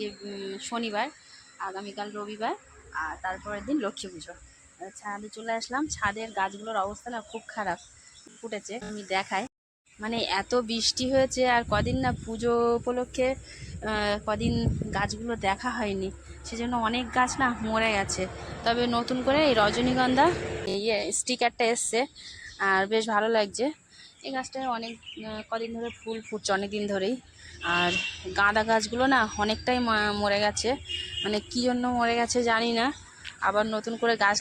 আজকে শনিবার, আগামীকাল রবিবার, আর তারপরের দিন লক্ষ্মী পুজো। ছাদে চলে আসলাম। ছাদের গাছগুলোর অবস্থা না খুব খারাপ, ফুটেছে। আমি দেখাই, মানে এত বৃষ্টি হয়েছে, আর কদিন না পুজো উপলক্ষে কদিন গাছগুলো দেখা হয়নি, সেজন্য অনেক গাছ না মরে গেছে। তবে নতুন করে এই রজনীগন্ধা স্টিকারটা এসছে, আর বেশ ভালো লাগছে। এই গাছটায় অনেক কদিন ধরে ফুল ফুটছে, অনেক দিন ধরেই। আর গাঁদা গাছগুলো না অনেকটাই মরে গেছে, মানে কী জন্য মরে গেছে জানি না। আবার নতুন করে গাছ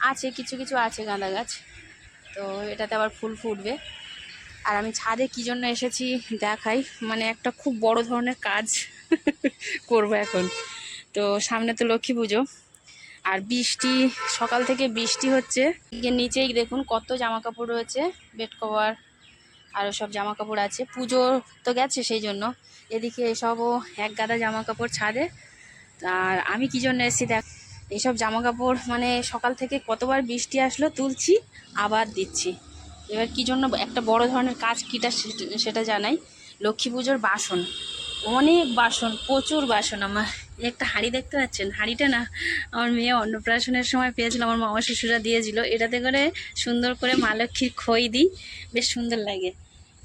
আছে, কিছু কিছু আছে গাঁদা গাছ, তো এটাতে আবার ফুল ফুটবে। আর আমি ছাদে কী জন্য এসেছি দেখাই, মানে একটা খুব বড় ধরনের কাজ করব এখন। তো সামনে তো লক্ষ্মী পুজো, আর বৃষ্টি, সকাল থেকে বৃষ্টি হচ্ছে। নিচেই দেখুন কত জামা কাপড় রয়েছে, বেড কভার আরও সব জামা কাপড় আছে। পুজো তো গেছে, সেই জন্য এদিকে এসবও এক গাদা জামা কাপড় ছাদে। আর আমি কী জন্য এসেছি দেখ, এইসব জামা কাপড় মানে সকাল থেকে কতবার বৃষ্টি আসলো, তুলছি আবার দিচ্ছি। এবার কী জন্য একটা বড় ধরনের কাজ কীটা সেটা জানাই। লক্ষ্মী পুজোর বাসন, অনেক বাসন, প্রচুর বাসন। আমার একটা হাঁড়ি দেখতে পাচ্ছেন, হাঁড়িটা না আমার মেয়ে অন্নপ্রাশনের সময় পেয়েছিল, আমার মামা শ্বশুরা দিয়েছিল। এটাতে করে সুন্দর করে মা লক্ষ্মীর খই দিই, বেশ সুন্দর লাগে।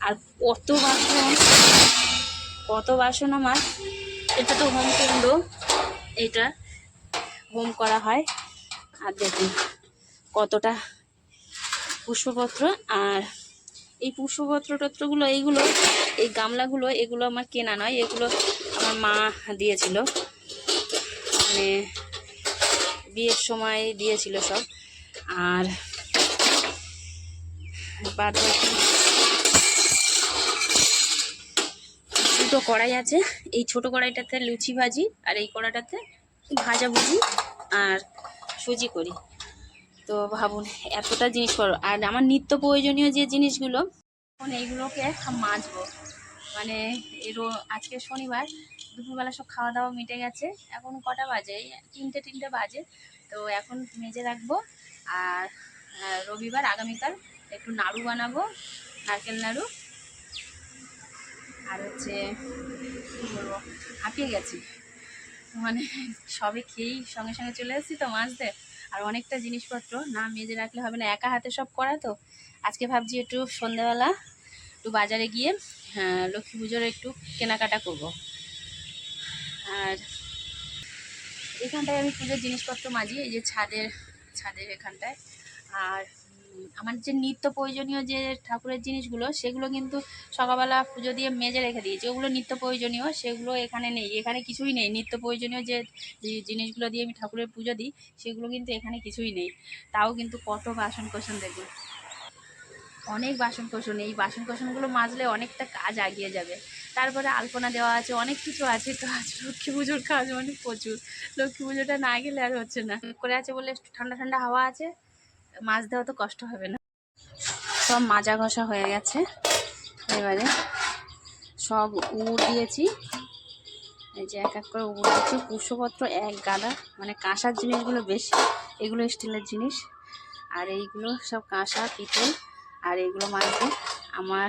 আর কত বাসন, কত বাসন আমার। এটা তো হোম কুণ্ড, এটা হোম করা হয়। আর দেখুন কতটা পুষ্পপত্র। আর এই পুষ্পপত্র টত্রগুলো, এইগুলো, এই গামলাগুলো, এগুলো আমার কেনা নয়, এগুলো আমার মা দিয়েছিল, মানে বিয়ের সময় দিয়েছিল সব। আর বাদ বাকি দুটো কড়াই আছে। এই ছোট কড়াইটাতে লুচি ভাজি, আর এই কড়াইটাতে ভাজা ভুজি আর সুজি করি। তো ভাবুন এতটা জিনিস করো। আর আমার নিত্য প্রয়োজনীয় যে জিনিসগুলো, এখন এইগুলোকে মাজবো। মানে আজকে শনিবার, দুপুরবেলা সব খাওয়া দাওয়া মিটে গেছে। এখন কটা বাজে, তিনটে বাজে। তো এখন মেজে রাখবো। আর রবিবার, আগামীকাল একটু নাড়ু বানাবো, নারকেল নাড়ু। আর হচ্ছে কী বলবো, হাঁপিয়ে গেছি, মানে সবে খেয়েই সঙ্গে সঙ্গে চলে এসেছি তো মাজতে। আর অনেকটা জিনিসপত্র না মেজে রাখলে হবে না, একা হাতে সব করা তো। আজকে ভাবছি একটু সন্ধ্যাবেলা একটু বাজারে গিয়ে লক্ষ্মী পুজোর একটু কেনাকাটা করব। আর এখানটায় আমি পুজোর জিনিসপত্র মাজি, এই যে ছাদের এখানটায়। আর আমার যে নিত্য প্রয়োজনীয় যে ঠাকুরের জিনিসগুলো, সেগুলো কিন্তু সকালবেলা পুজো দিয়ে মেজে রেখে দিয়েছি। ওগুলো নিত্য প্রয়োজনীয়, সেগুলো এখানে নেই। এখানে কিছুই নেই নিত্য প্রয়োজনীয় যে জিনিসগুলো দিয়ে আমি ঠাকুরের পুজো দিই, সেগুলো কিন্তু এখানে কিছুই নেই। তাও কিন্তু কত বাসন কোসন দেখুন, অনেক বাসন কোসন। এই বাসন কোসনগুলো মাজলে অনেকটা কাজ এগিয়ে যাবে। তারপরে আলপনা দেওয়া আছে, অনেক কিছু আছে। তো আজ লক্ষ্মী পুজোর কাজ অনেক প্রচুর। লক্ষ্মী পুজোটা না গেলে আর হচ্ছে না। করে আছে বলে ঠান্ডা ঠান্ডা হাওয়া আছে, মাছ দেওয়া তো কষ্ট হবে না। সব মাজা ঘষা হয়ে গেছে, এবারে সব উড় দিয়েছি। এই যে এক এক করে উড় দিচ্ছি। পুষ্পপত্র এক গাদা, মানে কাঁসার জিনিসগুলো বেশি, এগুলো স্টিলের জিনিস। আর এইগুলো সব কাঁসা পিতল। আর এইগুলো মাজতে আমার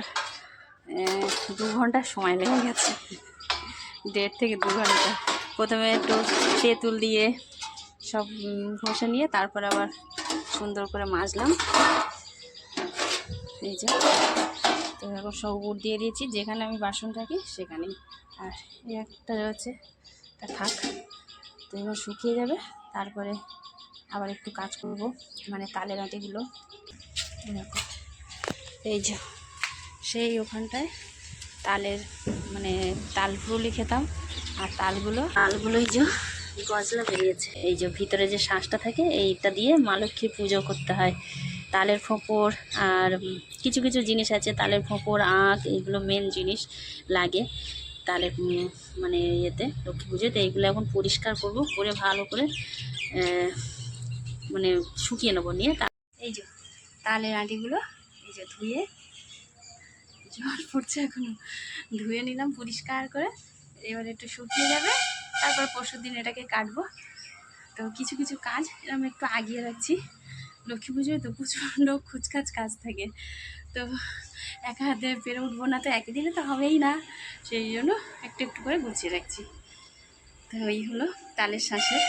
2 ঘন্টা সময় লেগে গেছে, 1.5 থেকে 2 ঘন্টা। প্রথমে একটু তেঁতুল দিয়ে সব ঘষে নিয়ে তারপর আবার সুন্দর করে মাজলাম। এই যে তো এখন সব উপর দিয়ে দিয়েছি, যেখানে আমি বাসন রাখি সেখানেই। আর এই একটা রয়েছে, তা থাক। তো এবার শুকিয়ে যাবে, তারপরে আবার একটু কাজ করব, মানে তালের আটিগুলো। এই যে সেই ওখানটায় তালের, মানে তাল ফুরুলি খেতাম। আর তালগুলোই যে গজলা বেরিয়েছে। এই যে ভিতরে যে শ্বাসটা থাকে, এইটা দিয়ে মা লক্ষ্মীর পুজো করতে হয়। তালের ফোঁপর আর কিছু কিছু জিনিস আছে, তালের ফোঁপর, আঁখ, এইগুলো মেন জিনিস লাগে তালের মানে ইয়েতে, লক্ষ্মী পুজোতে। এইগুলো এখন পরিষ্কার করব, করে ভালো করে মানে শুকিয়ে নেবো। নিয়ে এই যে তালের আটিগুলো এই যে ধুয়ে, জল পড়ছে এখনো, ধুয়ে নিলাম পরিষ্কার করে। এবার একটু শুকিয়ে যাবে, তারপর পরশুদিন এটাকে কাটবো। তো কিছু কিছু কাজ এরকম একটু আগিয়ে রাখছি। লক্ষ্মী পুজোয় তো প্রচণ্ড খুচখাচ কাজ থাকে, তো একা হাতে পেরে উঠবো না, তো একই দিনে তো হবেই না, সেই জন্য একটু একটু করে গুছিয়ে রাখছি। তো এই হলো তালের শাঁসের